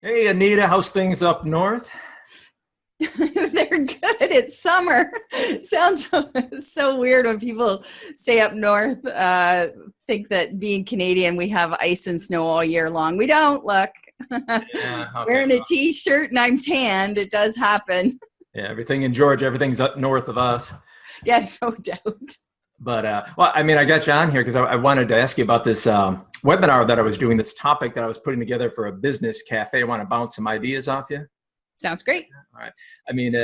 Hey, Anita, how's things up north? They're good. It's summer. Sounds so weird when people stay up north, think that being Canadian, we have ice and snow all year long. We don't. Look, Yeah, okay. wearing a t-shirt and I'm tanned. It does happen. Yeah, everything in Georgia, everything's up north of us. Yeah, no doubt. But, well, I mean, I got you on here because I wanted to ask you about this webinar that I was doing, this topic that I was putting together for a business cafe. I want to bounce some ideas off you. Sounds great. All right. I mean,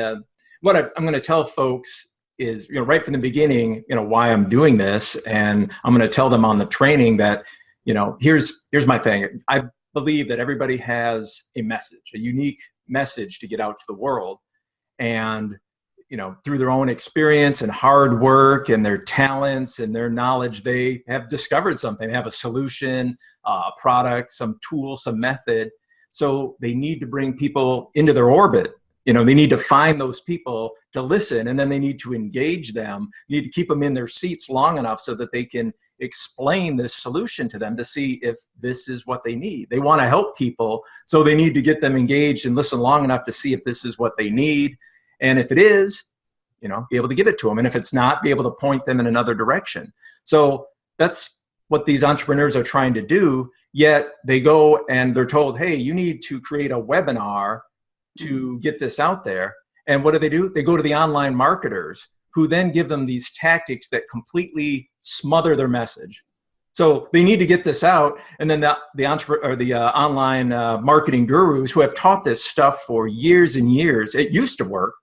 what I'm going to tell folks is, right from the beginning, why I'm doing this. And I'm going to tell them on the training that, here's my thing. I believe that everybody has a message, a unique message to get out to the world. And through their own experience and hard work and their talents and their knowledge, they have discovered something. They have a solution, a product, some tool, some method. So they need to bring people into their orbit. They need to find those people to listen, and then they need to engage them. You need to keep them in their seats long enough so that they can explain this solution to them to see if this is what they need. They want to help people, so they need to get them engaged and listen long enough to see if this is what they need. And if it is, be able to give it to them. And if it's not, be able to point them in another direction. So that's what these entrepreneurs are trying to do. Yet they go and they're told, hey, you need to create a webinar to get this out there. And what do? They go to the online marketers who then give them these tactics that completely smother their message. So they need to get this out. And then the entrepreneur or the online marketing gurus who have taught this stuff for years and years, it used to work.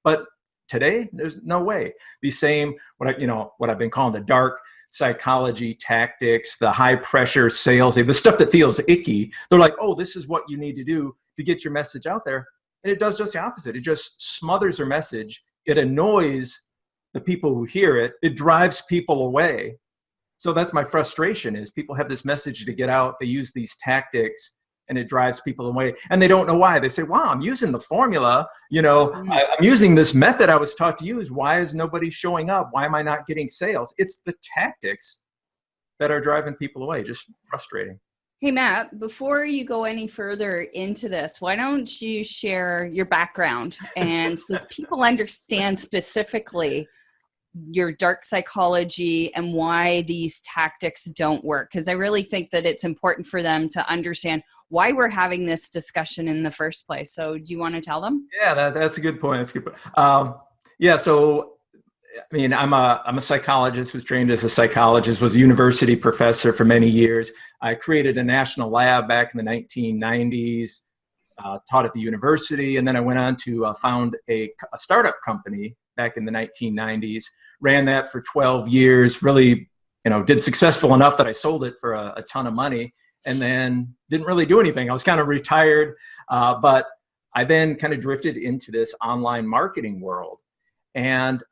But today, there's no way. The same, what I've been calling the dark psychology tactics, the high pressure sales, the stuff that feels icky. They're like, oh, this is what you need to do to get your message out there. And it does just the opposite. It just smothers their message. It annoys the people who hear it. It drives people away. So that's my frustration, is people have this message to get out. They use these tactics and it drives people away, and they don't know why. They say, wow, I'm using the formula, I'm using this method I was taught to use. Why is nobody showing up? Why am I not getting sales? It's the tactics that are driving people away. Just frustrating. Hey, Matt, before you go any further into this, why don't you share your background and so that people understand specifically your dark psychology and why these tactics don't work? Because I really think that it's important for them to understand why we're having this discussion in the first place. So do you want to tell them? Yeah, that's a good point. That's a good point. Yeah, so I mean, I'm a psychologist, was trained as a psychologist, was a university professor for many years. I created a national lab back in the 1990s, taught at the university, and then I went on to found a startup company back in the 1990s, ran that for 12 years, really, did successful enough that I sold it for a ton of money, and then didn't really do anything. I was kind of retired, but I then kind of drifted into this online marketing world. And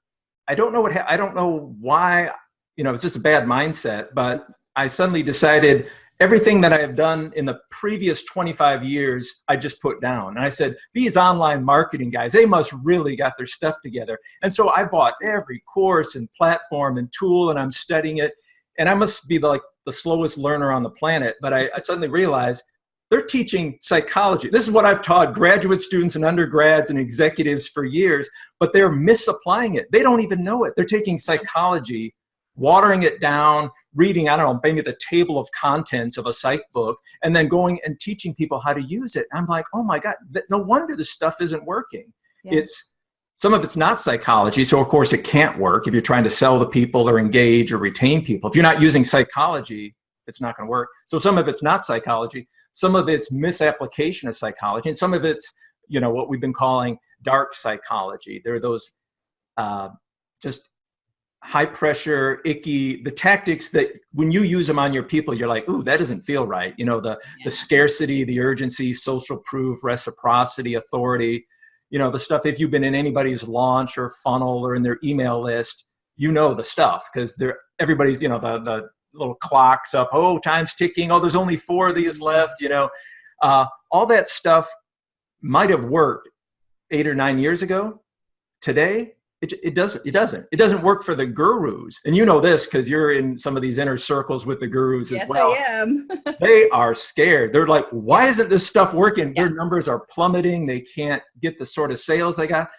I don't know I don't know why, it's just a bad mindset, but I suddenly decided everything that I have done in the previous 25 years, I just put down. And I said, these online marketing guys, they must really got their stuff together. And so I bought every course and platform and tool, and I'm studying it. And I must be the slowest learner on the planet. But I suddenly realized they're teaching psychology. This is what I've taught graduate students and undergrads and executives for years, but they're misapplying it. They don't even know it. They're taking psychology, watering it down, reading, I don't know, maybe the table of contents of a psych book, and then going and teaching people how to use it. I'm like, oh my God, no wonder this stuff isn't working. Yeah. Some of it's not psychology, so of course it can't work if you're trying to sell to people or engage or retain people. If you're not using psychology, it's not going to work. So some of it's not psychology. Some of it's misapplication of psychology, and some of it's, what we've been calling dark psychology. There are those just high pressure, icky, the tactics that when you use them on your people, you're like, ooh, that doesn't feel right. The scarcity, the urgency, social proof, reciprocity, authority, the stuff. If you've been in anybody's launch or funnel or in their email list, the stuff, because everybody's, the little clocks up, oh, time's ticking, oh, there's only 4 of these left, all that stuff might have worked 8 or 9 years ago. Today, It doesn't work for the gurus. And you know this because you're in some of these inner circles with the gurus as well. Yes, I am. They are scared. They're like, why isn't this stuff working? Yes. Their numbers are plummeting. They can't get the sort of sales they got,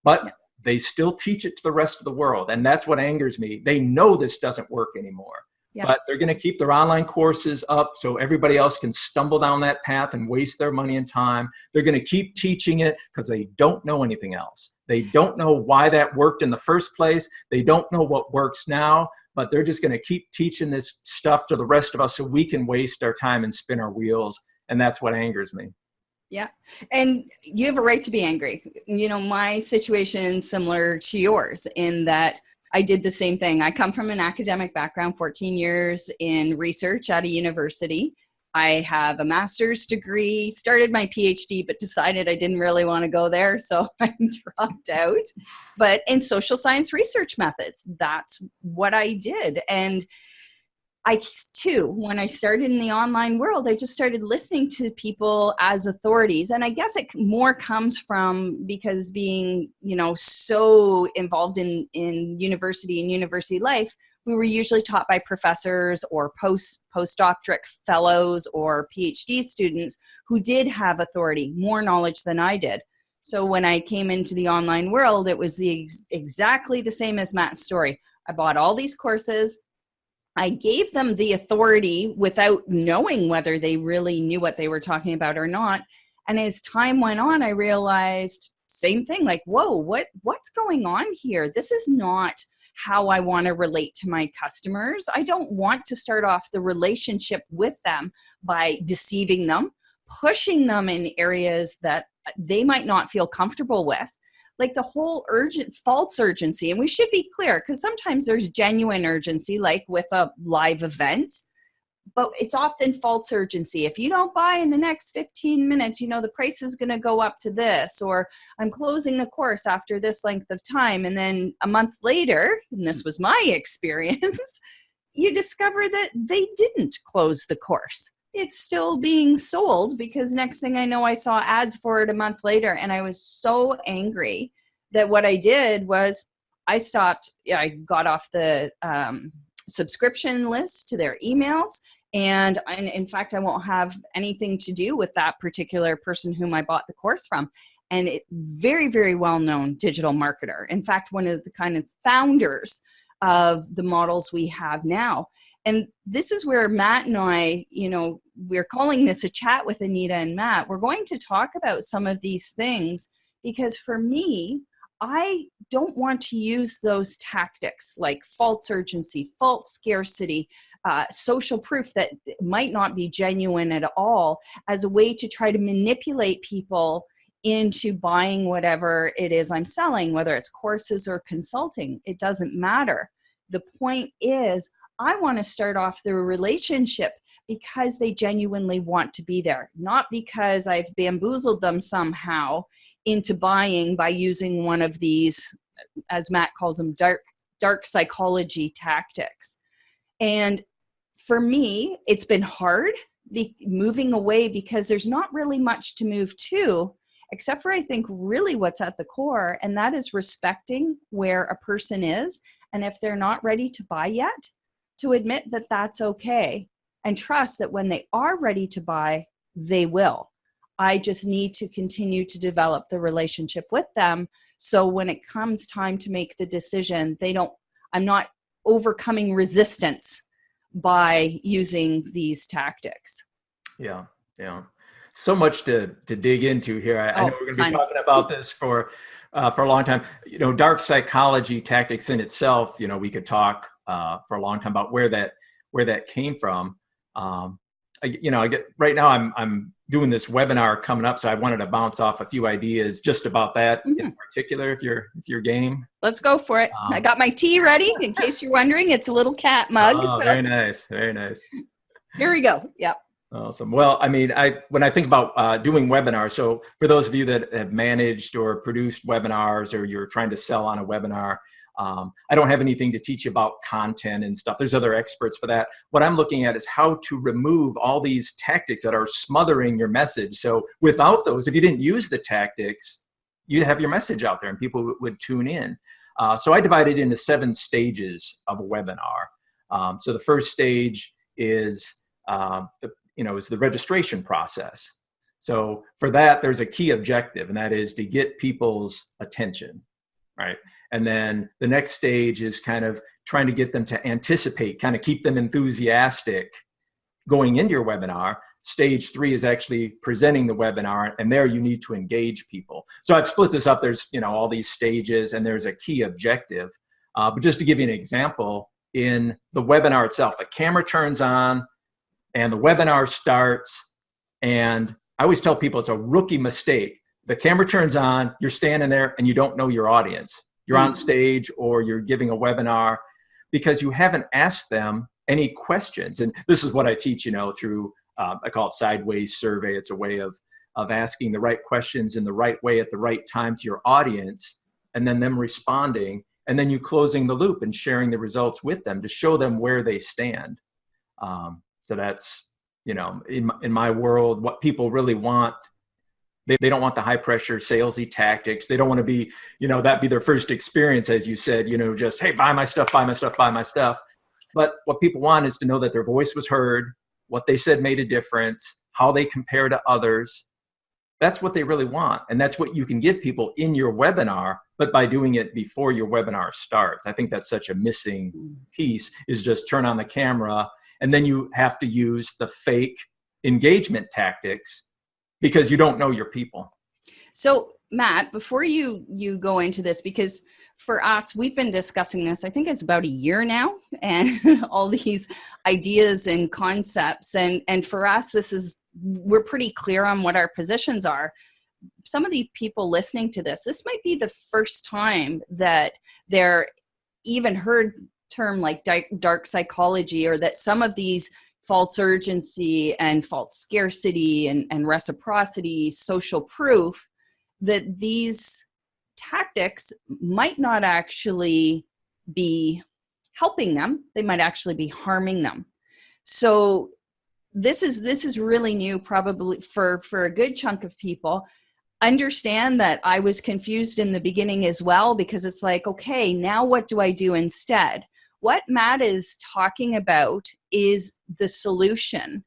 but they still teach it to the rest of the world. And that's what angers me. They know this doesn't work anymore. But they're going to keep their online courses up so everybody else can stumble down that path and waste their money and time. They're going to keep teaching it because they don't know anything else. They don't know why that worked in the first place. They don't know what works now, but they're just going to keep teaching this stuff to the rest of us so we can waste our time and spin our wheels. And that's what angers me. Yeah. And you have a right to be angry. You know, my situation is similar to yours in that I did the same thing. I come from an academic background, 14 years in research at a university. I have a master's degree, started my PhD, but decided I didn't really want to go there, so I dropped out. But in social science research methods, that's what I did. And I too, when I started in the online world, I just started listening to people as authorities. And I guess it more comes from because being, you know, so involved in university and university life, we were usually taught by professors or postdoctorate fellows or PhD students who did have authority, more knowledge than I did. So when I came into the online world, it was exactly the same as Matt's story. I bought all these courses. I gave them the authority without knowing whether they really knew what they were talking about or not. And as time went on, I realized same thing, like, whoa, what's going on here? This is not how I want to relate to my customers. I don't want to start off the relationship with them by deceiving them, pushing them in areas that they might not feel comfortable with. Like the whole false urgency. And we should be clear because sometimes there's genuine urgency, like with a live event, but it's often false urgency. If you don't buy in the next 15 minutes, you know, the price is going to go up to this, or I'm closing the course after this length of time. And then a month later, and this was my experience, you discover that they didn't close the course. It's still being sold because next thing I know, I saw ads for it a month later. And I was so angry that what I did was I got off the subscription list to their emails. And in fact, I won't have anything to do with that particular person whom I bought the course from. And very, very well-known digital marketer. In fact, one of the kind of founders of the models we have now. And this is where Matt and I, you know, we're calling this a chat with Anita and Matt. We're going to talk about some of these things because for me, I don't want to use those tactics like false urgency, false scarcity, social proof that might not be genuine at all as a way to try to manipulate people into buying whatever it is I'm selling, whether it's courses or consulting. It doesn't matter. The point is, I want to start off the relationship because they genuinely want to be there, not because I've bamboozled them somehow into buying by using one of these, as Matt calls them, dark psychology tactics. And for me, it's been hard moving away because there's not really much to move to, except for I think really what's at the core, and that is respecting where a person is. And if they're not ready to buy yet, to admit that that's okay and trust that when they are ready to buy, they will. I just need to continue to develop the relationship with them. So when it comes time to make the decision, I'm not overcoming resistance by using these tactics. Yeah. So much to dig into here. I know we're going to be talking about this for a long time. You know, dark psychology tactics in itself, you know, we could talk for a long time about where that came from. Right now I'm doing this webinar coming up, so I wanted to bounce off a few ideas just about that in particular. If you're game, let's go for it. I got my tea ready in case you're wondering. It's a little cat mug. Oh, so. Very nice. Here we go. Yep. Awesome. Well, I mean, when I think about doing webinars, so for those of you that have managed or produced webinars, or you're trying to sell on a webinar, I don't have anything to teach you about content and stuff. There's other experts for that. What I'm looking at is how to remove all these tactics that are smothering your message. So without those, if you didn't use the tactics, you'd have your message out there and people would tune in. So I divide it into 7 stages of a webinar. So the first stage is is the registration process. So for that, there's a key objective, and that is to get people's attention, right? And then the next stage is kind of trying to get them to anticipate, kind of keep them enthusiastic going into your webinar. Stage 3 is actually presenting the webinar, and there you need to engage people. So I've split this up. There's, all these stages, and there's a key objective. But just to give you an example, in the webinar itself, the camera turns on and the webinar starts, and I always tell people it's a rookie mistake. The camera turns on, you're standing there, and you don't know your audience. You're on stage or you're giving a webinar because you haven't asked them any questions. And this is what I teach, through, I call it sideways survey. It's a way of asking the right questions in the right way at the right time to your audience, and then them responding, and then you closing the loop and sharing the results with them to show them where they stand. So that's, in my world, what people really want. They don't want the high pressure salesy tactics. They don't want to be, that be their first experience, as you said, just, hey, buy my stuff, buy my stuff, buy my stuff. But what people want is to know that their voice was heard, what they said made a difference, how they compare to others. That's what they really want. And that's what you can give people in your webinar, but by doing it before your webinar starts. I think that's such a missing piece, is just turn on the camera, and then you have to use the fake engagement tactics because you don't know your people. So Matt, before you go into this, because for us, we've been discussing this, I think it's about a year now, and all these ideas and concepts. And for us, we're pretty clear on what our positions are. Some of the people listening to this might be the first time that they're even heard term like dark psychology, or that some of these false urgency and false scarcity and reciprocity, social proof, that these tactics might not actually be helping them. They might actually be harming them. So this is really new, probably for a good chunk of people. Understand that I was confused in the beginning as well, because it's like, okay, now what do I do instead? What Matt is talking about is the solution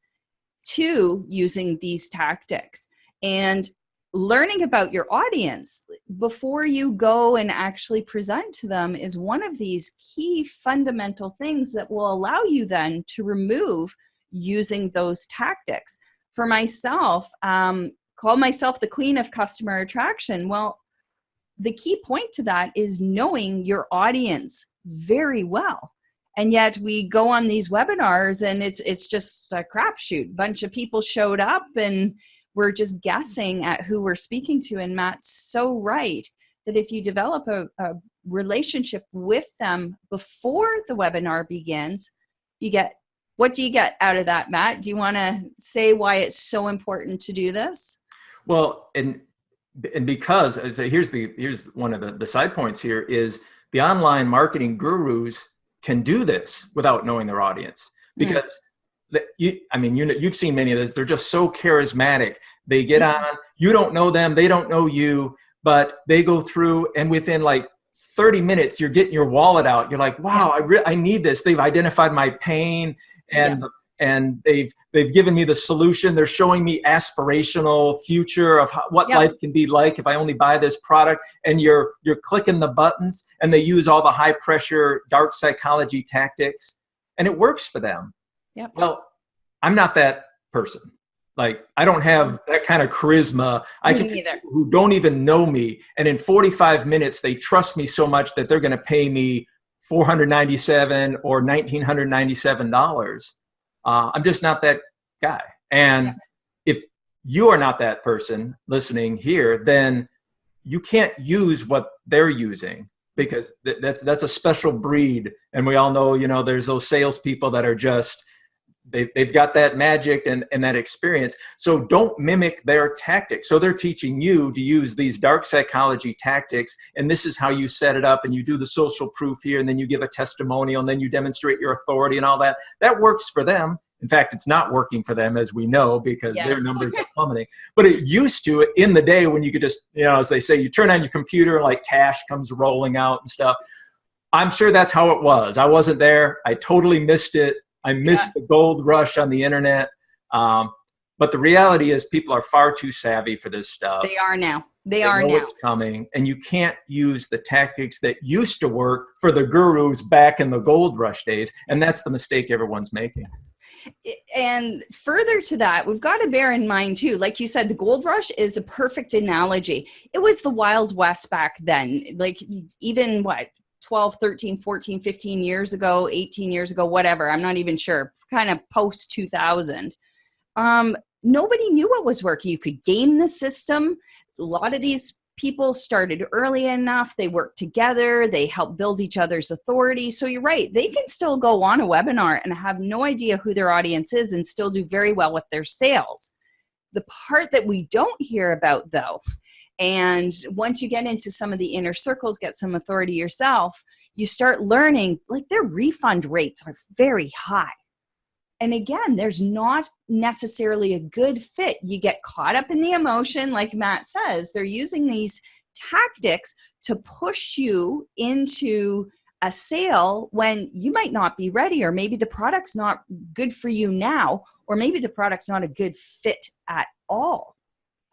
to using these tactics, and learning about your audience before you go and actually present to them is one of these key fundamental things that will allow you then to remove using those tactics. For myself, call myself the queen of customer attraction. Well, the key point to that is knowing your audience very well. And yet we go on these webinars and it's just a crapshoot. Bunch of people showed up and we're just guessing at who we're speaking to. And Matt's so right that if you develop a relationship with them before the webinar begins, what do you get out of that, Matt? Do you want to say why it's so important to do this? Well, and because here's one of the side points here is the online marketing gurus can do this without knowing their audience, because you've seen many of those. They're just so charismatic. They get on, you don't know them, they don't know you, but they go through, and within like 30 minutes, you're getting your wallet out. You're like, wow, I need this. They've identified my pain, and they've given me the solution. They're showing me aspirational future of what life can be like if I only buy this product. And you're clicking the buttons, and they use all the high pressure dark psychology tactics, and it works for them. Yep. Well, I'm not that person. Like, I don't have that kind of charisma. I can people who don't even know me, and in 45 minutes they trust me so much that they're going to pay me $497 or $1,997. I'm just not that guy. And if you are not that person listening here, then you can't use what they're using, because that's a special breed. And we all know, there's those salespeople that are just, they've got that magic and that experience. So don't mimic their tactics. So they're teaching you to use these dark psychology tactics, and this is how you set it up, and you do the social proof here, and then you give a testimonial, and then you demonstrate your authority and all that. That works for them. In fact, it's not working for them, as we know, because Yes. their numbers are plummeting. But it used to, in the day when you could just, as they say, you turn on your computer, like cash comes rolling out and stuff. I'm sure that's how it was. I wasn't there. I totally missed it. I missed the gold rush on the internet. But the reality is people are far too savvy for this stuff. They are now. They know now. It's coming, and you can't use the tactics that used to work for the gurus back in the gold rush days. And that's the mistake everyone's making. And further to that, we've got to bear in mind too, like you said, the gold rush is a perfect analogy. It was the Wild West back then, like even 12, 13, 14, 15 years ago, 18 years ago, whatever. I'm not even sure, kind of post 2000. Nobody knew what was working. You could game the system. A lot of these people started early enough. They worked together. They helped build each other's authority. So you're right. They can still go on a webinar and have no idea who their audience is and still do very well with their sales. The part that we don't hear about, though, and once you get into some of the inner circles, get some authority yourself, you start learning like their refund rates are very high. And again, there's not necessarily a good fit. You get caught up in the emotion, like Matt says. They're using these tactics to push you into a sale when you might not be ready, or maybe the product's not good for you now, or maybe the product's not a good fit at all.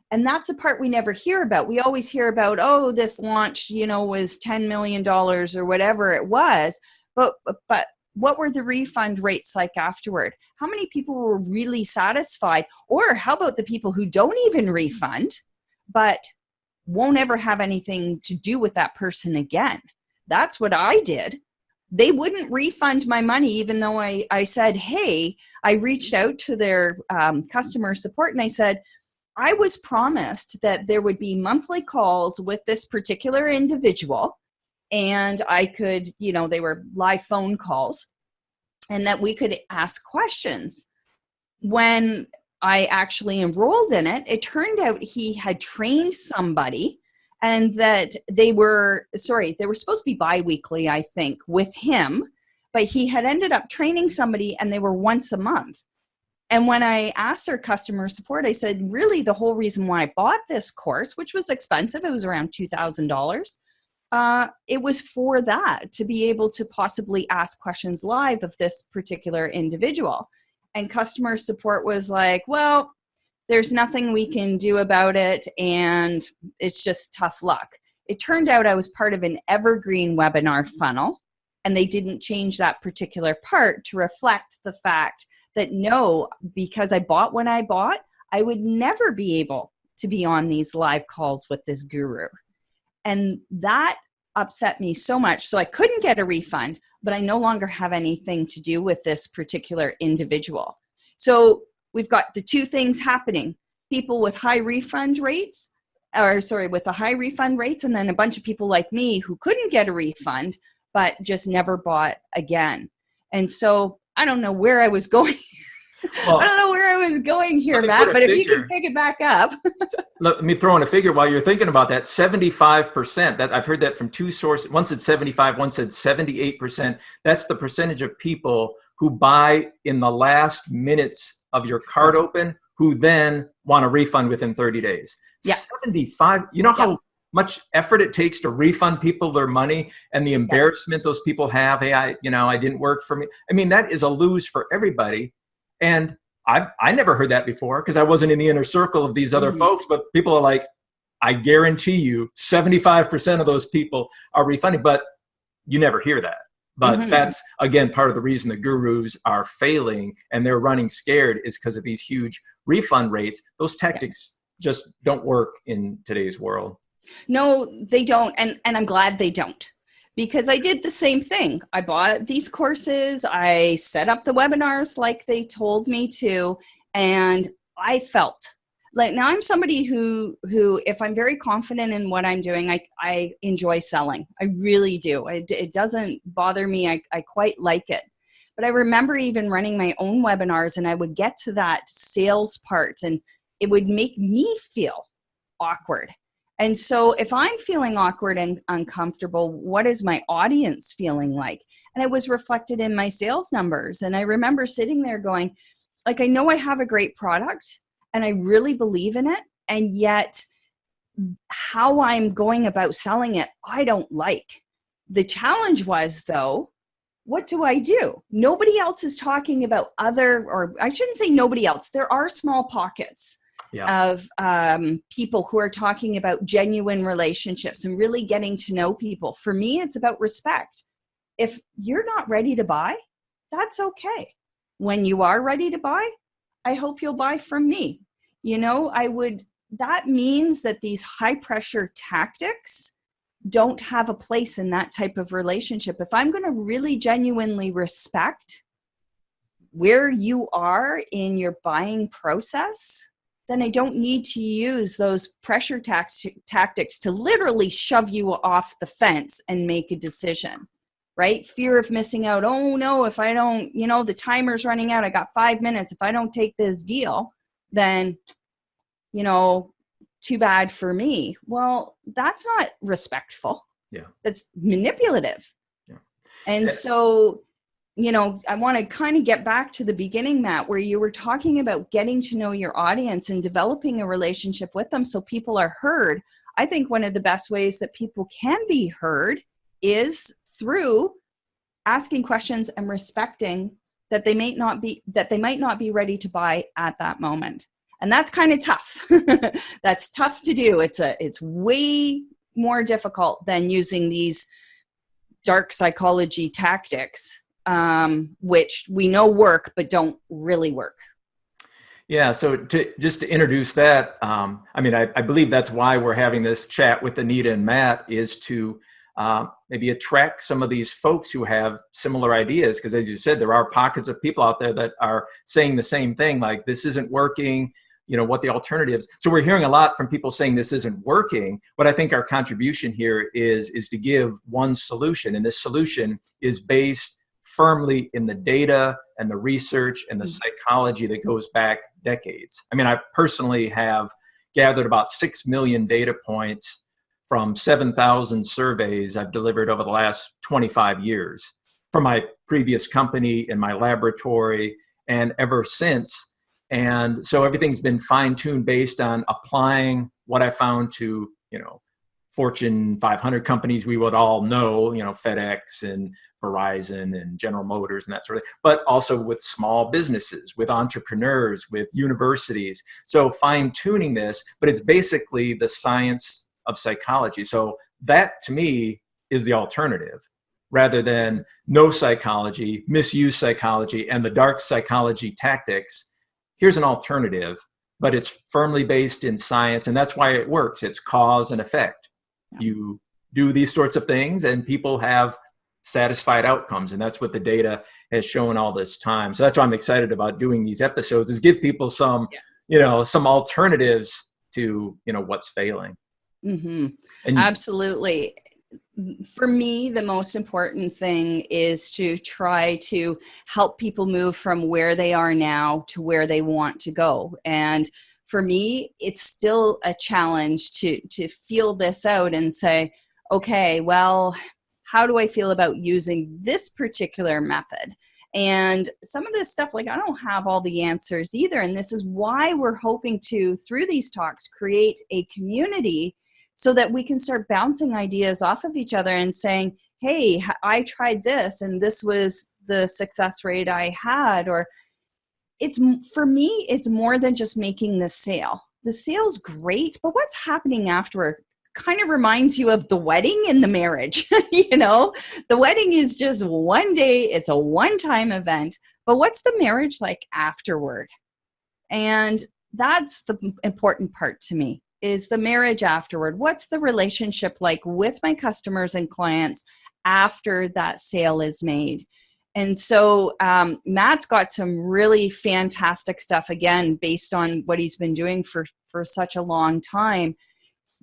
And that's a part we never hear about. We always hear about, oh, this launch, was $10 million or whatever it was. But what were the refund rates like afterward? How many people were really satisfied? Or how about the people who don't even refund, but won't ever have anything to do with that person again? That's what I did. They wouldn't refund my money, even though I said, hey, I reached out to their customer support and I said, I was promised that there would be monthly calls with this particular individual, and I could, they were live phone calls, and that we could ask questions. When I actually enrolled in it, it turned out he had trained somebody, and that they were supposed to be bi-weekly, I think, with him, but he had ended up training somebody and they were once a month. And when I asked their customer support, I said, really, the whole reason why I bought this course, which was expensive, it was around $2,000, it was for that, to be able to possibly ask questions live of this particular individual. And customer support was like, well, there's nothing we can do about it, and it's just tough luck. It turned out I was part of an evergreen webinar funnel, and they didn't change that particular part to reflect the fact that no, because I bought when I bought, I would never be able to be on these live calls with this guru. And that upset me so much. So I couldn't get a refund, but I no longer have anything to do with this particular individual. So we've got the two things happening: people with high refund rates, with the high refund rates, and then a bunch of people like me who couldn't get a refund, but just never bought again. And so I don't know where I was going. Well, I don't know where I was going here, Matt, but if you can pick it back up. Let me throw in a figure while you're thinking about that. 75%, that I've heard that from two sources. One said 75, one said 78%. That's the percentage of people who buy in the last minutes of your cart open, who then want a refund within 30 days. Yeah. 75, you know how much effort it takes to refund people their money, and the embarrassment those people have. Hey, I didn't work for me. I mean, that is a lose for everybody. And I never heard that before because I wasn't in the inner circle of these other folks, but people are like, I guarantee you 75% of those people are refunding, but you never hear that. But that's, again, part of the reason the gurus are failing and they're running scared is because of these huge refund rates. Those tactics just don't work in today's world. No, they don't. And I'm glad they don't, because I did the same thing. I bought these courses. I set up the webinars like they told me to. And I felt like, now I'm somebody who, if I'm very confident in what I'm doing, I enjoy selling. I really do. It doesn't bother me. I quite like it. But I remember even running my own webinars, and I would get to that sales part and it would make me feel awkward. And so if I'm feeling awkward and uncomfortable, what is my audience feeling like? And it was reflected in my sales numbers. And I remember sitting there going, like, I know I have a great product and I really believe in it. And yet how I'm going about selling it, I don't like. The challenge was, though, what do I do? Nobody else is talking about or I shouldn't say nobody else. There are small pockets of people who are talking about genuine relationships and really getting to know people. For me, it's about respect. If you're not ready to buy, that's okay. When you are ready to buy, I hope you'll buy from me. That means that these high pressure tactics don't have a place in that type of relationship. If I'm going to really genuinely respect where you are in your buying process, then I don't need to use those pressure tactics to literally shove you off the fence and make a decision, right? Fear of missing out. Oh no, if I don't, the timer's running out. I got 5 minutes. If I don't take this deal, then, too bad for me. Well, that's not respectful. Yeah. That's manipulative. Yeah. And so, I want to kind of get back to the beginning, Matt, where you were talking about getting to know your audience and developing a relationship with them so people are heard. I think one of the best ways that people can be heard is through asking questions and respecting that they might not be ready to buy at that moment. And that's kind of tough. That's tough to do. It's way more difficult than using these dark psychology tactics, which we know work, but don't really work. Yeah. So to introduce that, I believe that's why we're having this chat with Anita and Matt, is to maybe attract some of these folks who have similar ideas. Because as you said, there are pockets of people out there that are saying the same thing, like this isn't working. What the alternatives. So we're hearing a lot from people saying this isn't working. But I think our contribution here is to give one solution. And this solution is based firmly in the data and the research and the psychology that goes back decades. I personally have gathered about 6 million data points from 7,000 surveys I've delivered over the last 25 years from my previous company in my laboratory and ever since. And so everything's been fine-tuned based on applying what I found to, Fortune 500 companies we would all know, FedEx and Verizon and General Motors and that sort of thing, but also with small businesses, with entrepreneurs, with universities. So fine-tuning this, but it's basically the science of psychology. So that to me is the alternative, rather than no psychology, misuse psychology, and the dark psychology tactics. Here's an alternative, but it's firmly based in science, and that's why it works. It's cause and effect. Yeah. You do these sorts of things, and people have satisfied outcomes, and that's what the data has shown all this time. So that's why I'm excited about doing these episodes, is give people some, some alternatives to, what's failing. Mm-hmm. Absolutely. For me, the most important thing is to try to help people move from where they are now to where they want to go. And for me, it's still a challenge to feel this out and say, okay, well, how do I feel about using this particular method? And some of this stuff, like, I don't have all the answers either. And this is why we're hoping to, through these talks, create a community so that we can start bouncing ideas off of each other and saying, hey, I tried this and this was the success rate I had. Or for me, it's more than just making the sale. The sale's great, but what's happening afterward kind of reminds you of the wedding and the marriage. The wedding is just one day, it's a one-time event, but what's the marriage like afterward? And that's the important part to me, is the marriage afterward. What's the relationship like with my customers and clients after that sale is made? And so Matt's got some really fantastic stuff, again, based on what he's been doing for such a long time,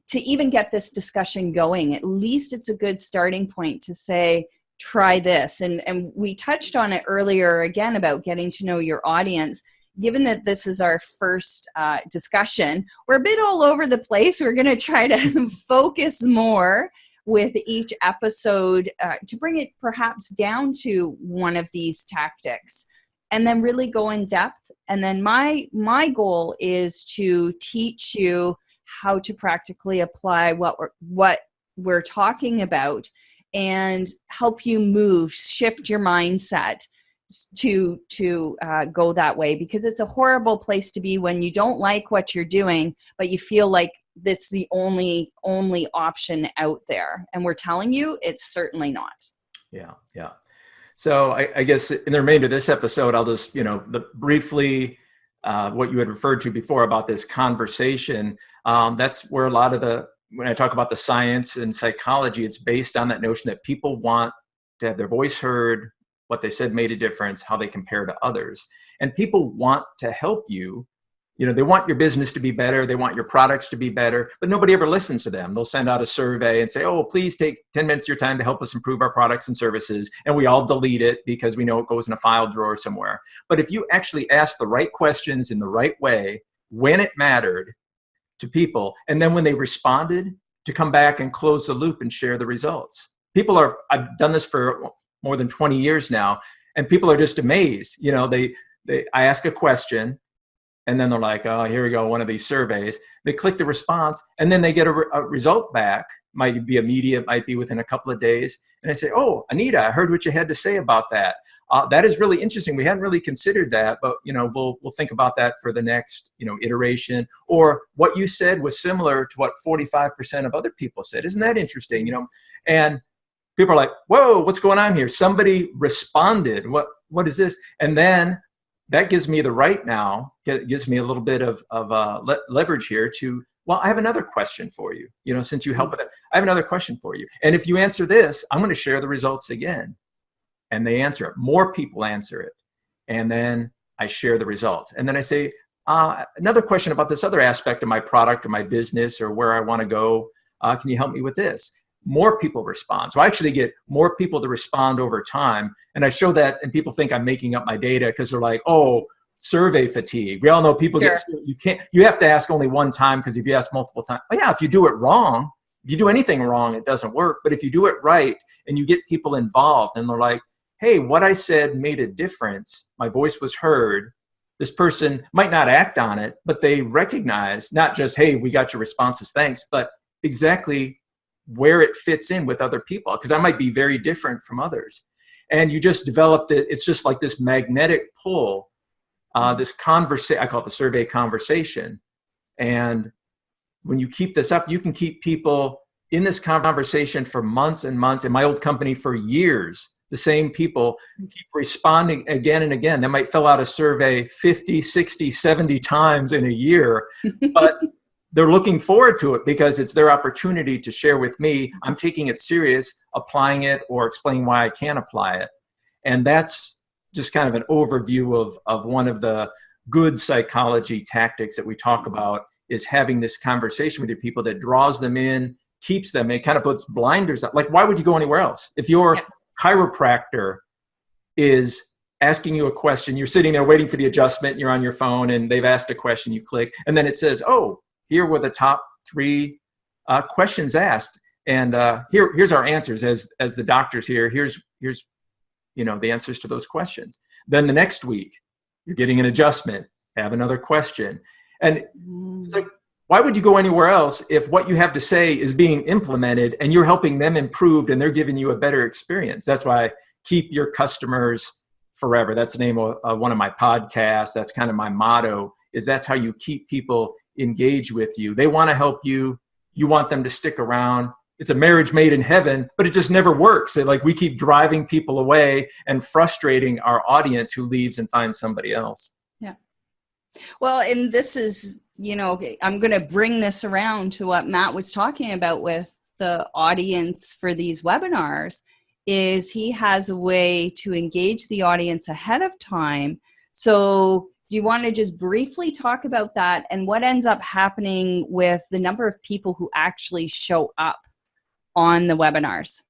to even get this discussion going. At least it's a good starting point to say, try this. And we touched on it earlier, again, about getting to know your audience. Given that this is our first discussion, we're a bit all over the place. We're going to try to focus more with each episode to bring it perhaps down to one of these tactics. and then really go in depth. And then my goal is to teach you how to practically apply what we're talking about and help you move, shift your mindset to go that way, because it's a horrible place to be when you don't like what you're doing, but you feel like that's the only option out there. And we're telling you it's certainly not. Yeah. So I guess in the remainder of this episode, I'll just, briefly what you had referred to before about this conversation. That's where a lot of when I talk about the science and psychology, it's based on that notion that people want to have their voice heard, what they said made a difference, how they compare to others. And people want to help you. They want your business to be better. They want your products to be better, but nobody ever listens to them. They'll send out a survey and say, oh, please take 10 minutes of your time to help us improve our products and services. And we all delete it because we know it goes in a file drawer somewhere. But if you actually ask the right questions in the right way, when it mattered to people, and then when they responded, to come back and close the loop and share the results. I've done this for more than 20 years now, and people are just amazed. I ask a question, and then they're like, oh, here we go, one of these surveys. They click the response, and then they get a result back. Might be immediate, might be within a couple of days. And I say, oh, Anita, I heard what you had to say about that. That is really interesting. We hadn't really considered that, but we'll think about that for the next iteration. Or what you said was similar to what 45% of other people said. Isn't that interesting? And people are like, whoa, what's going on here? Somebody responded. What is this? And then that gives me the right now, it gives me a little bit of leverage here to, well, I have another question for you. Since you help with it, I have another question for you. And if you answer this, I'm going to share the results again. And they answer it. More people answer it. And then I share the results. And then I say, another question about this other aspect of my product or my business or where I want to go. Can you help me with this? More people respond. So I actually get more people to respond over time. And I show that, and people think I'm making up my data because they're like, oh, survey fatigue. We all know people you have to ask only one time, because if you ask multiple times, oh yeah, if you do it wrong, if you do anything wrong, it doesn't work. But if you do it right and you get people involved and they're like, hey, what I said made a difference. My voice was heard. This person might not act on it, but they recognize not just, hey, we got your responses, thanks, but exactly where it fits in with other people, because I might be very different from others. And you just developed it. It's just like this magnetic pull, this conversation, I call it the survey conversation. And when you keep this up, you can keep people in this conversation for months and months. In my old company for years, the same people keep responding again and again. They might fill out a survey 50, 60, 70 times in a year, but they're looking forward to it because it's their opportunity to share with me. I'm taking it serious, applying it, or explaining why I can apply it. And that's just kind of an overview of one of the good psychology tactics that we talk about, is having this conversation with your people that draws them in, keeps them, it kind of puts blinders up. Like, why would you go anywhere else? If your chiropractor is asking you a question, you're sitting there waiting for the adjustment, you're on your phone and they've asked a question, you click, and then it says, oh, here were the top 3 questions asked. And here's our answers as the doctors here. Here's the answers to those questions. Then the next week, you're getting an adjustment, have another question. And it's like, why would you go anywhere else if what you have to say is being implemented and you're helping them improve and they're giving you a better experience? That's why keep your customers forever. That's the name of one of my podcasts. That's kind of my motto, is that's how you keep people engaged with you. They want to help you. You want them to stick around. It's a marriage made in heaven, but it just never works. We keep driving people away and frustrating our audience who leaves and finds somebody else. Yeah. Well, and this is, I'm going to bring this around to what Matt was talking about with the audience for these webinars, is he has a way to engage the audience ahead of time. So do you want to just briefly talk about that and what ends up happening with the number of people who actually show up on the webinars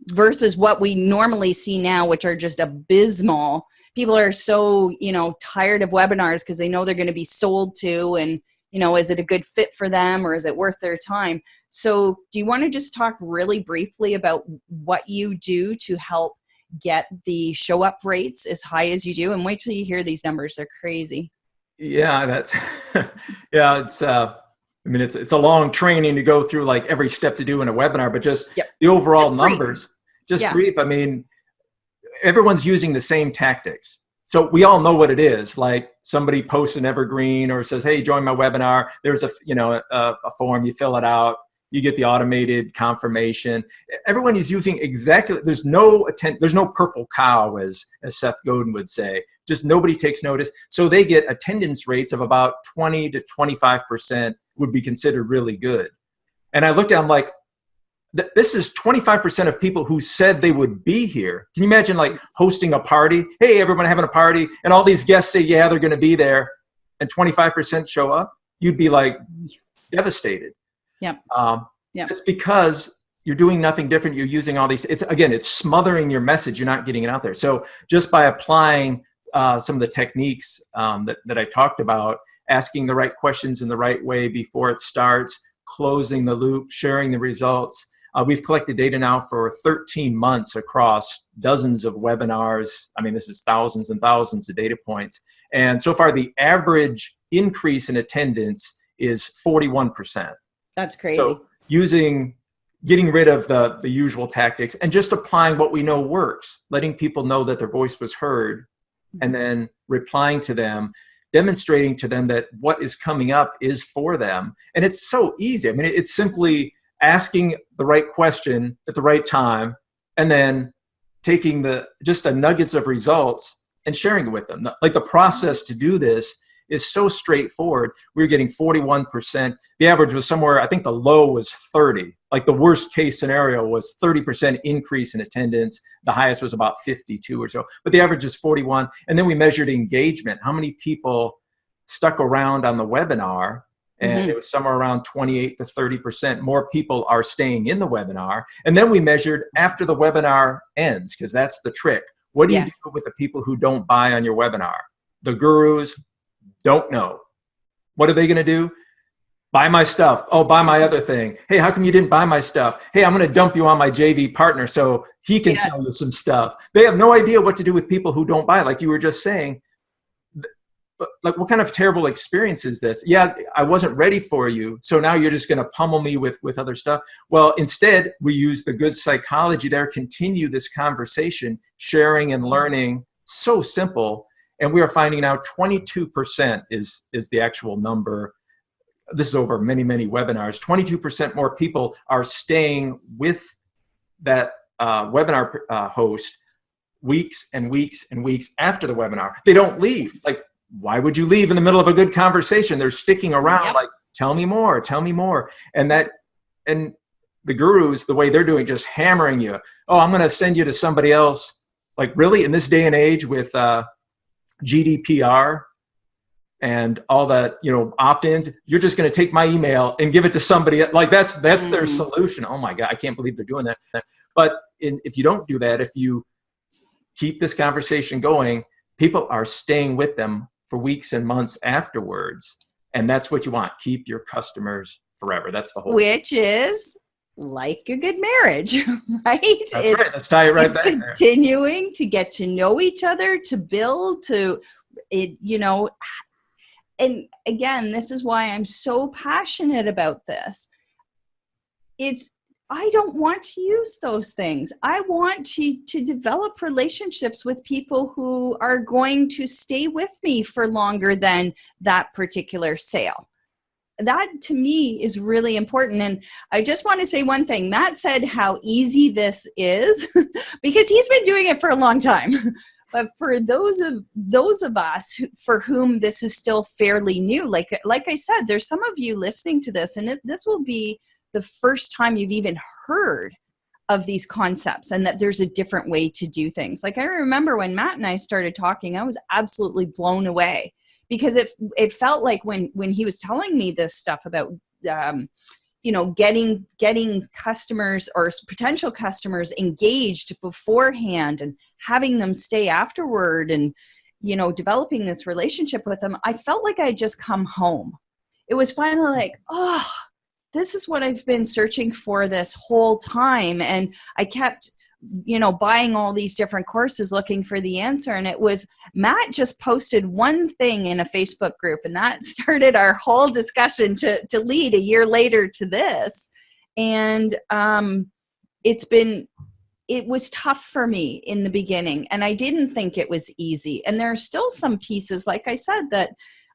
versus what we normally see now, which are just abysmal? People are so, tired of webinars because they know they're going to be sold to, and, is it a good fit for them or is it worth their time? So do you want to just talk really briefly about what you do to help get the show up rates as high as you do. And wait till you hear these numbers. They're crazy. Yeah, that's yeah. It's I mean, it's a long training to go through like every step to do in a webinar, but just the overall numbers, just brief. I mean, everyone's using the same tactics. So we all know what it is. Like somebody posts an evergreen or says, "Hey, join my webinar." There's a form, you fill it out, you get the automated confirmation. Everyone is using exactly. There's no purple cow, as Seth Godin would say. Just nobody takes notice. So they get attendance rates of about 20 to 25% would be considered really good. And I looked at, I'm like, this is 25% of people who said they would be here. Can you imagine like hosting a party? Hey, everyone having a party, and all these guests say, yeah, they're going to be there, and 25% show up? You'd be like devastated. Yep. It's because you're doing nothing different. You're using all these. It's smothering your message. You're not getting it out there. So just by applying some of the techniques that I talked about, asking the right questions in the right way before it starts, closing the loop, sharing the results. We've collected data now for 13 months across dozens of webinars. I mean, this is thousands and thousands of data points. And so far, the average increase in attendance is 41%. That's crazy. So getting rid of the usual tactics and just applying what we know works, letting people know that their voice was heard, and then replying to them, demonstrating to them that what is coming up is for them. And it's so easy. I mean, it's simply asking the right question at the right time, and then taking just the nuggets of results and sharing it with them. Like the process to do this is so straightforward. We're getting 41%. The average was somewhere, I think the low was 30. Like the worst case scenario was 30% increase in attendance. The highest was about 52 or so, but the average is 41. And then we measured engagement. How many people stuck around on the webinar? And it was somewhere around 28 to 30%. More people are staying in the webinar. And then we measured after the webinar ends, because that's the trick. What do you do with the people who don't buy on your webinar? The gurus don't know. What are they going to do? Buy my stuff. Oh, buy my other thing. Hey, how come you didn't buy my stuff? Hey, I'm going to dump you on my JV partner so he can sell you some stuff. They have no idea what to do with people who don't buy, like you were just saying. But like, what kind of terrible experience is this? Yeah, I wasn't ready for you, so now you're just going to pummel me with other stuff. Well, instead, we use the good psychology there, continue this conversation, sharing and learning. So simple. And we are finding now 22% is the actual number. This is over many, many webinars. 22% more people are staying with that webinar host weeks and weeks and weeks after the webinar. They don't leave. Like, why would you leave in the middle of a good conversation? They're sticking around, like, tell me more, tell me more. And the gurus, the way they're doing, just hammering you. Oh, I'm going to send you to somebody else. Like, really, in this day and age with GDPR and all that, opt-ins, you're just going to take my email and give it to somebody. Like, that's their solution. Oh my God, I can't believe they're doing that. But if you don't do that, if you keep this conversation going, people are staying with them for weeks and months afterwards. And that's what you want. Keep your customers forever. That's the whole Which is like a good marriage, right? That's right. Let's tie it right back there. Continuing to get to know each other, to build, and again, this is why I'm so passionate about this. I don't want to use those things. I want to develop relationships with people who are going to stay with me for longer than that particular sale. That to me is really important. And I just want to say one thing. Matt said how easy this is because he's been doing it for a long time. But for those of us for whom this is still fairly new, like I said, there's some of you listening to this, and this will be the first time you've even heard of these concepts and that there's a different way to do things. Like I remember when Matt and I started talking, I was absolutely blown away because it felt like when he was telling me this stuff about, getting customers or potential customers engaged beforehand and having them stay afterward and, developing this relationship with them, I felt like I had just come home. It was finally like, oh, this is what I've been searching for this whole time. And I kept buying all these different courses looking for the answer. And it was Matt just posted one thing in a Facebook group, and that started our whole discussion to lead a year later to this. And it was tough for me in the beginning, and I didn't think it was easy. And there are still some pieces, like I said, that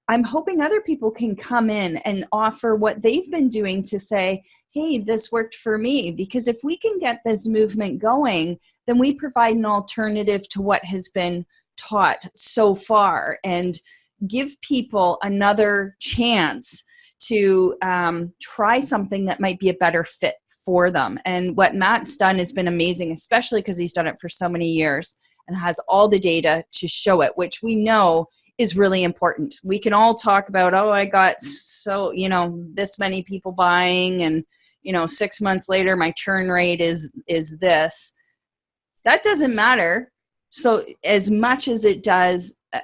I'm hoping other people can come in and offer what they've been doing to say, hey, this worked for me. Because if we can get this movement going, then we provide an alternative to what has been taught so far and give people another chance to try something that might be a better fit for them. And what Matt's done has been amazing, especially because he's done it for so many years and has all the data to show it, which we know is really important. We can all talk about, oh, I got this many people buying, and 6 months later my churn rate is this. That doesn't matter. So as much as it does, I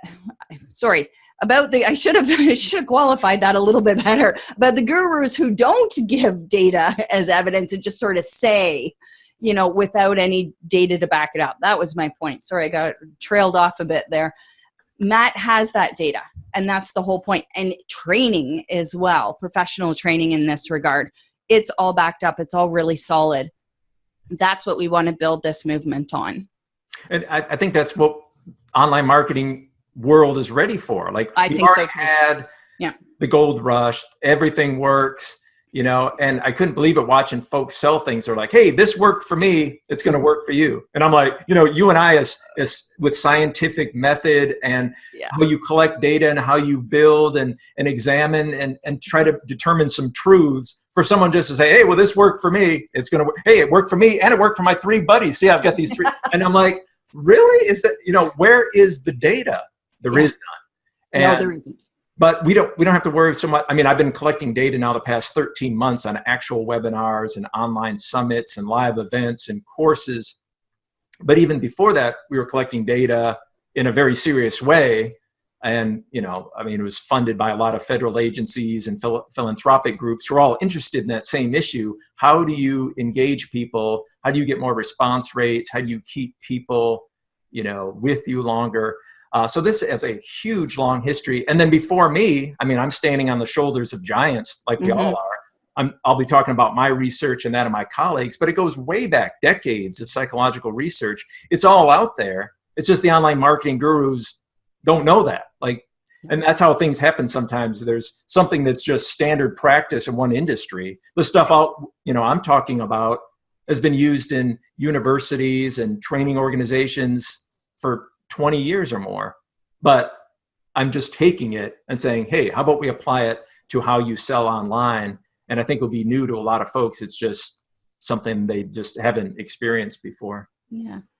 should have qualified that a little bit better. But the gurus who don't give data as evidence and just sort of say, without any data to back it up. That was my point. Sorry, I got trailed off a bit there. Matt has that data, and that's the whole point. And training as well, professional training in this regard. It's all backed up. It's all really solid. That's what we want to build this movement on. And I think that's what online marketing world is ready for. Like, I think so too. Had the gold rush, everything works, and I couldn't believe it watching folks sell things. They're like, hey, this worked for me, it's going to work for you. And I'm like, you and I as with scientific method and how you collect data and how you build and examine and try to determine some truths, for someone just to say, hey, well, this worked for me, it's going to work. Hey, it worked for me and it worked for my 3 buddies. See, I've got these 3. And I'm like, really? Is that, where is the data? There is none. No, there isn't. But we don't have to worry so much. I mean, I've been collecting data now the past 13 months on actual webinars and online summits and live events and courses. But even before that, we were collecting data in a very serious way. And, it was funded by a lot of federal agencies and philanthropic groups who are all interested in that same issue. How do you engage people? How do you get more response rates? How do you keep people, with you longer? So this has a huge, long history. And then before me, I'm standing on the shoulders of giants like we all are. I'll be talking about my research and that of my colleagues, but it goes way back, decades of psychological research. It's all out there. It's just the online marketing gurus don't know that. And that's how things happen sometimes. There's something that's just standard practice in one industry. The stuff I'm talking about has been used in universities and training organizations for 20 years or more, but I'm just taking it and saying, hey, how about we apply it to how you sell online? And I think it'll be new to a lot of folks. It's just something they just haven't experienced before.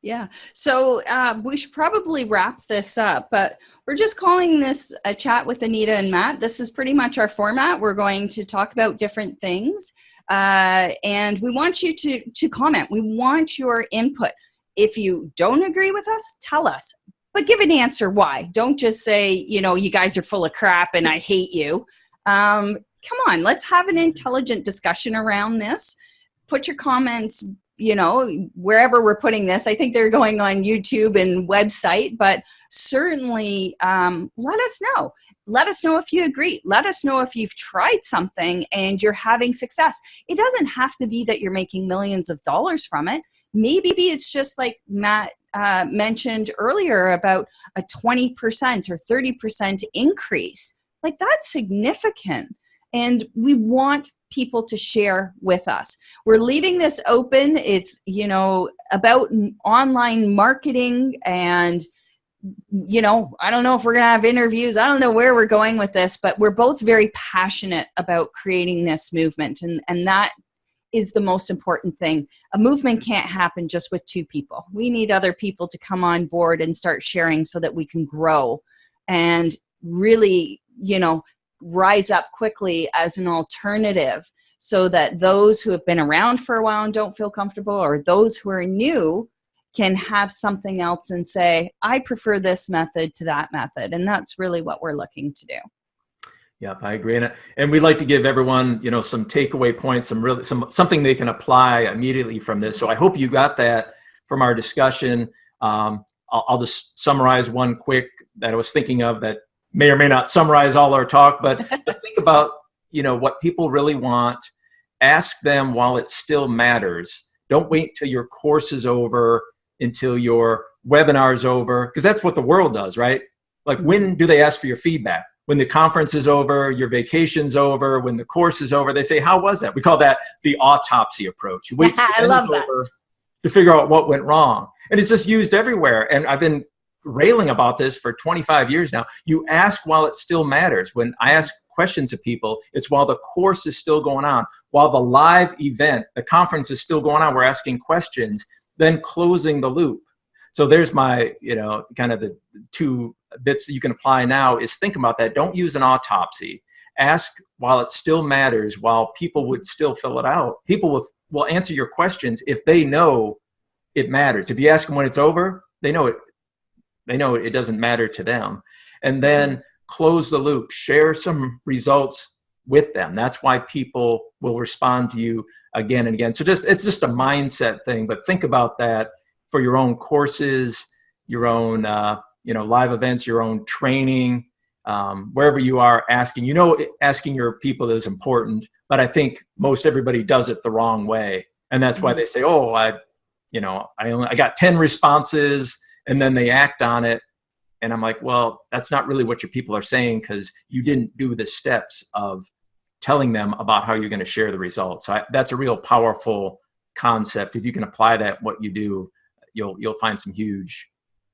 Yeah. So we should probably wrap this up, but we're just calling this a chat with Anita and Matt. This is pretty much our format. We're going to talk about different things, and we want you to comment. We want your input. If you don't agree with us, tell us, but give an answer why. Don't just say, you guys are full of crap and I hate you. Come on, let's have an intelligent discussion around this. Put your comments, wherever we're putting this. I think they're going on YouTube and website, but certainly let us know. Let us know if you agree. Let us know if you've tried something and you're having success. It doesn't have to be that you're making millions of dollars from it. Maybe it's just like Matt mentioned earlier about a 20% or 30% increase. That's significant. And we want people to share with us. We're leaving this open. It's, about online marketing and, I don't know if we're going to have interviews. I don't know where we're going with this, but we're both very passionate about creating this movement. And that is the most important thing. A movement can't happen just with 2 people. We need other people to come on board and start sharing so that we can grow and really, rise up quickly as an alternative so that those who have been around for a while and don't feel comfortable, or those who are new, can have something else and say, I prefer this method to that method. And that's really what we're looking to do. Yep, I agree. And we'd like to give everyone, some takeaway points, something they can apply immediately from this. So I hope you got that from our discussion. I'll just summarize one quick that I was thinking of that may or may not summarize all our talk, but think about, what people really want. Ask them while it still matters. Don't wait till your course is over, until your webinar is over, because that's what the world does, right? Like, when do they ask for your feedback? When the conference is over, your vacation's over, when the course is over, they say, how was that? We call that the autopsy approach. You wait till I love that. to figure out what went wrong. And it's just used everywhere. And I've been railing about this for 25 years now. You ask while it still matters. When I ask questions of people, it's while the course is still going on, while the live event, the conference is still going on, we're asking questions, then closing the loop. So there's my, kind of the two bits you can apply now is think about that. Don't use an autopsy. Ask while it still matters, while people would still fill it out. People will answer your questions if they know it matters. If you ask them when it's over, they know it doesn't matter to them. And then close the loop. Share some results with them. That's why people will respond to you again and again. So it's just a mindset thing, but think about that for your own courses, your own live events, your own training, wherever you are asking. Asking your people is important, but I think most everybody does it the wrong way. And that's why they say, oh, I got 10 responses, and then they act on it. And I'm like, well, that's not really what your people are saying, because you didn't do the steps of telling them about how you're going to share the results. So that's a real powerful concept. If you can apply that, what you do, you'll find some huge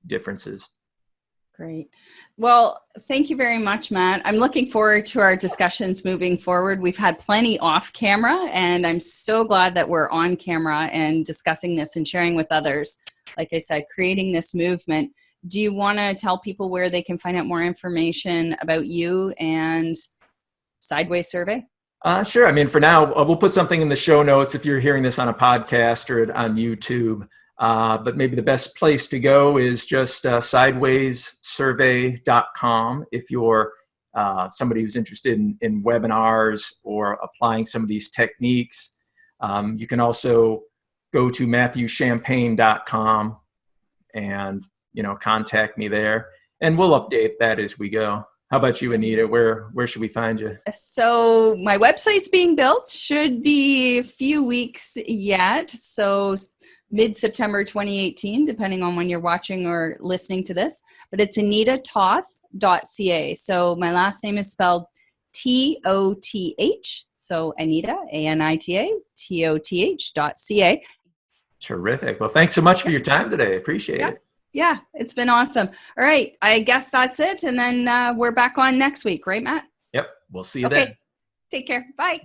differences. Great. Well, thank you very much, Matt. I'm looking forward to our discussions moving forward. We've had plenty off camera, and I'm so glad that we're on camera and discussing this and sharing with others. Like I said, creating this movement. Do you want to tell people where they can find out more information about you and Sideways Survey? Sure. I mean, for now, we'll put something in the show notes if you're hearing this on a podcast or on YouTube. But maybe the best place to go is just sidewayssurvey.com if you're somebody who's interested in webinars or applying some of these techniques. You can also go to matthewchampagne.com and contact me there, and we'll update that as we go. How about you, Anita? Where should we find you? So my website's being built. Should be a few weeks yet. So mid-September 2018, depending on when you're watching or listening to this. But it's anitatoth.ca. So my last name is spelled Toth. So Anita, Anita, Toth.ca. Terrific. Well, thanks so much for your time today. Appreciate it. Yeah, it's been awesome. All right, I guess that's it. And then we're back on next week, right, Matt? Yep. We'll see you then. Take care. Bye.